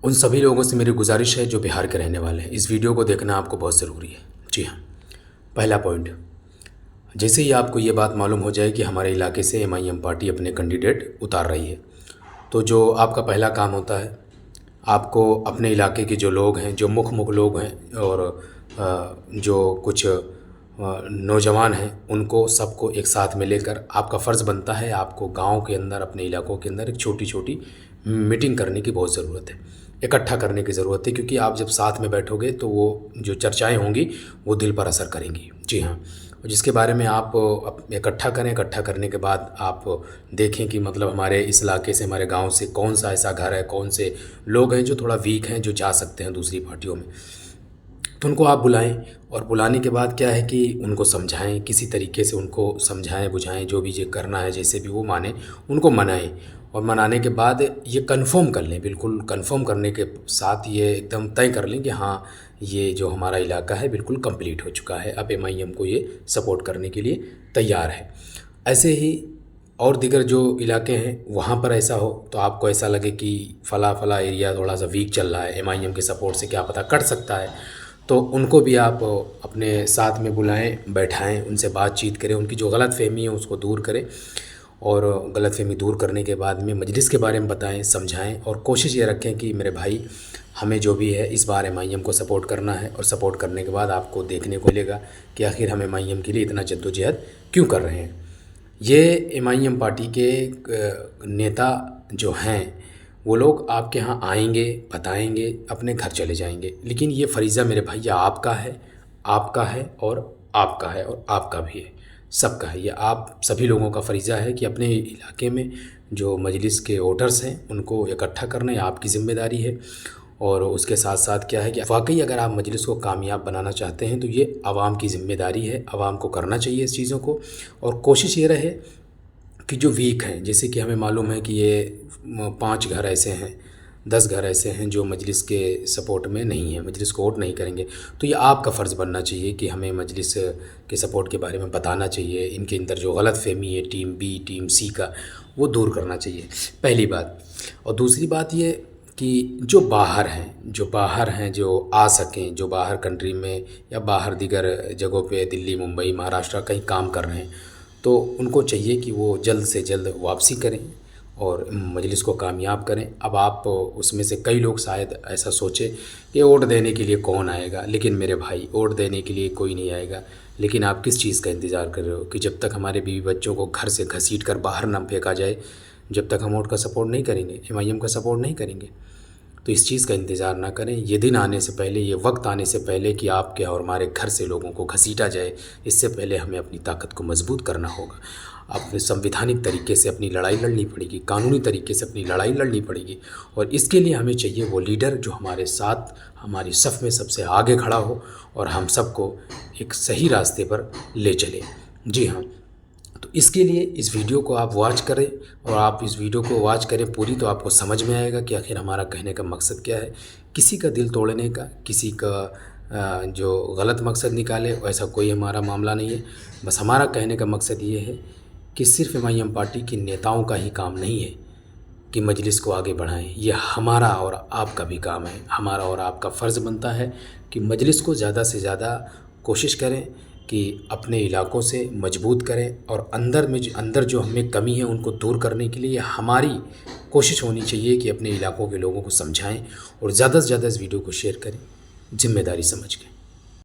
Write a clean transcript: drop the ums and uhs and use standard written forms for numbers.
उन सभी लोगों से मेरी गुजारिश है जो बिहार के रहने वाले हैं। इस वीडियो को देखना आपको बहुत ज़रूरी है। जी हाँ, पहला पॉइंट, जैसे ही आपको ये बात मालूम हो जाए कि हमारे इलाके से एमआईएम पार्टी अपने कैंडिडेट उतार रही है, तो जो आपका पहला काम होता है, आपको अपने इलाके के जो लोग हैं, जो मुख्य लोग हैं और जो कुछ नौजवान हैं, उनको सबको एक साथ में लेकर आपका फ़र्ज़ बनता है, आपको गांव के अंदर, अपने इलाकों के अंदर एक छोटी छोटी मीटिंग करने की बहुत ज़रूरत है, इकट्ठा करने की ज़रूरत है। क्योंकि आप जब साथ में बैठोगे तो वो जो चर्चाएं होंगी वो दिल पर असर करेंगी। जी हाँ, जिसके बारे में आप इकट्ठा करें। इकट्ठा करने के बाद आप देखें कि मतलब हमारे इस इलाके से, हमारे गांव से कौन सा ऐसा घर है, कौन से लोग हैं जो थोड़ा वीक हैं, जो जा सकते हैं दूसरी पार्टियों में, तो उनको आप बुलाएं। और बुलाने के बाद क्या है कि उनको समझाएं, किसी तरीके से उनको समझाएं बुझाएं, जो भी ये करना है, जैसे भी वो माने, उनको मनाएं। और मनाने के बाद ये कंफर्म कर लें, बिल्कुल कंफर्म करने के साथ ये एकदम तय कर लें कि हाँ, ये जो हमारा इलाका है बिल्कुल कंप्लीट हो चुका है, अब एमआईएम को ये सपोर्ट करने के लिए तैयार है। ऐसे ही और दीगर जो इलाके हैं वहाँ पर ऐसा हो, तो आपको ऐसा लगे कि फ़ला फ़ला एरिया थोड़ा सा वीक चल रहा है, एमआईएम के सपोर्ट से क्या पता कट सकता है, तो उनको भी आप अपने साथ में बुलाएं, बैठाएं, उनसे बातचीत करें, उनकी जो गलतफ़हमी है उसको दूर करें। और गलतफ़हमी दूर करने के बाद में मजलिस के बारे में बताएं, समझाएं। और कोशिश ये रखें कि मेरे भाई, हमें जो भी है इस बार एमआईएम को सपोर्ट करना है। और सपोर्ट करने के बाद आपको देखने को मिलेगा कि आखिर हम एमआईएम के लिए इतना जद्दोजहद क्यों कर रहे हैं। ये एमआईएम पार्टी के नेता जो हैं, वो लोग आपके यहाँ आएंगे, बताएंगे, अपने घर चले जाएंगे। लेकिन ये फरीज़ा मेरे भैया आपका है, आपका है और आपका है और आपका भी है, सबका है। ये आप सभी लोगों का फरीज़ा है कि अपने इलाके में जो मजलिस के वोटर्स हैं उनको इकट्ठा करना, ये आपकी ज़िम्मेदारी है। और उसके साथ साथ क्या है कि वाकई अगर आप मजलिस को कामयाब बनाना चाहते हैं तो ये आवाम की ज़िम्मेदारी है, आवाम को करना चाहिए इस चीज़ों को। और कोशिश ये रहे कि जो वीक हैं, जैसे कि हमें मालूम है कि ये 5 घर ऐसे हैं, 10 घर ऐसे हैं जो मजलिस के सपोर्ट में नहीं है, मजलिस को वोट नहीं करेंगे, तो ये आपका फ़र्ज़ बनना चाहिए कि हमें मजलिस के सपोर्ट के बारे में बताना चाहिए। इनके अंदर जो गलतफ़हमी है टीम बी टीम सी का, वो दूर करना चाहिए, पहली बात। और दूसरी बात ये कि जो बाहर हैं, जो आ सकें, जो बाहर कंट्री में या बाहर दीगर जगहों पे, दिल्ली, मुंबई, महाराष्ट्र कहीं काम कर रहे हैं, तो उनको चाहिए कि वो जल्द से जल्द वापसी करें और मजलिस को कामयाब करें। अब आप उसमें से कई लोग शायद ऐसा सोचें कि वोट देने के लिए कौन आएगा, लेकिन मेरे भाई, वोट देने के लिए कोई नहीं आएगा। लेकिन आप किस चीज़ का इंतज़ार कर रहे हो कि जब तक हमारे बीवी बच्चों को घर से घसीट कर बाहर ना फेंका जाए, जब तक हम वोट का सपोर्ट नहीं करेंगे, एमआईएम का सपोर्ट नहीं करेंगे, तो इस चीज़ का इंतज़ार ना करें। ये दिन आने से पहले, ये वक्त आने से पहले कि आपके और हमारे घर से लोगों को घसीटा जाए, इससे पहले हमें अपनी ताकत को मजबूत करना होगा। अपने संवैधानिक तरीके से अपनी लड़ाई लड़नी पड़ेगी, कानूनी तरीके से अपनी लड़ाई लड़नी पड़ेगी। और इसके लिए हमें चाहिए वो लीडर जो हमारे साथ, हमारी सफ़ में सबसे आगे खड़ा हो और हम सबको एक सही रास्ते पर ले चले। जी हाँ, तो इसके लिए इस वीडियो को आप वॉच करें, और आप इस वीडियो को वॉच करें पूरी, तो आपको समझ में आएगा कि आखिर हमारा कहने का मकसद क्या है। किसी का दिल तोड़ने का, किसी का जो गलत मकसद निकाले, ऐसा कोई हमारा मामला नहीं है। बस हमारा कहने का मकसद ये है कि सिर्फ एमआईएम पार्टी के नेताओं का ही काम नहीं है कि मजलिस को आगे बढ़ाएं, ये हमारा और आपका भी काम है। हमारा और आपका फ़र्ज़ बनता है कि मजलिस को ज़्यादा से ज़्यादा कोशिश करें कि अपने इलाकों से मजबूत करें, और अंदर जो हमें कमी है उनको दूर करने के लिए हमारी कोशिश होनी चाहिए कि अपने इलाकों के लोगों को समझाएं और ज़्यादा से ज़्यादा इस वीडियो को शेयर करें, ज़िम्मेदारी समझ के।